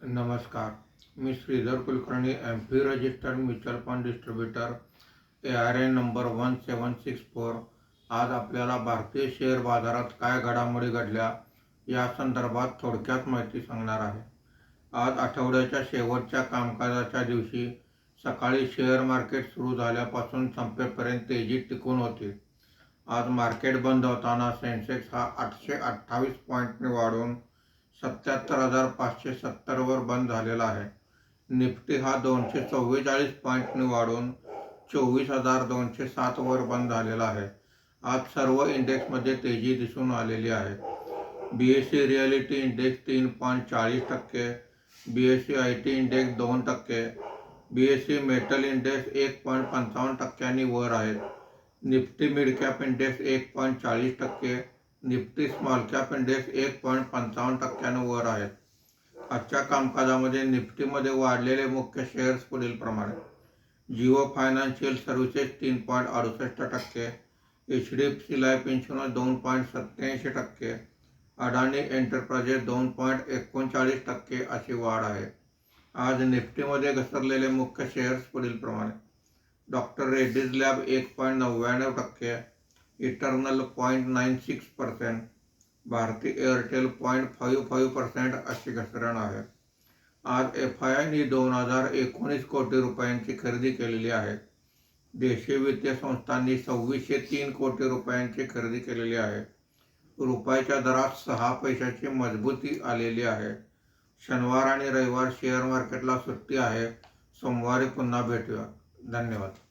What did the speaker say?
नमस्कार. मी Shridhar Kulkarni, MP. Registered mutual fund distributor, ARN number 1764. आज आपल्याला भारतीय शेअर बाजारात काय घडामोडी घडल्या या संदर्भात थोडक्यात माहिती सांगणार आहे. आज आठवड्याच्या शेवटच्या कामकाजाच्या दिवशी सकाळी शेअर मार्केट सुरू झाल्यापासून संपेपर्यंत तेजीत टिकून होते. आज मार्केट बंद होताना सेन्सेक्स हा 828 पॉईंटने वाढून 77,570 वर बंद झालेला आहे. निफ्टी हा 244 पॉईंटने वाढून 24,207 वर बंद झालेला आहे. आज सर्व इंडेक्समध्ये तेजी दिसून आलेली आहे. BSE reality index 3.40%, BSE IT index 2%, BSE metal index 1.55% वर आहेत. Nifty mid cap index 1.40%, Nifty small cap index 1.55% वर आहेत. आजच्या कामकाजामध्ये निफ्टीमध्ये वाढलेले मुख्य शेअर्स पुढील प्रमाणे: Jio financial services 3.68%, HDFC life insurance 2.87%, अडानी एंटरप्राइजेस 2.39% अशी वाढ आहे. आज निफ्टीमध्ये घसरलेले मुख्य शेअर्स पुढील प्रमाणे: डॉक्टर रेड्डीज लॅब 1.99%, इटर्नल 0.96%, भारती एअरटेल 0.55% अशी घसरण आहे. आज FIIने 2,019 कोटी रुपयांची खरेदी केलेली आहे. देशी वित्तीय संस्थांनी 2,603 कोटी रुपयांची खरेदी केलेली आहे. रुपयाच्या दरात 6 पैशाची मजबूती आलेली आहे. शनिवार आणि रविवार शेअर मार्केटला सुट्टी आहे. सोमवारी पुन्हा भेटूया. धन्यवाद.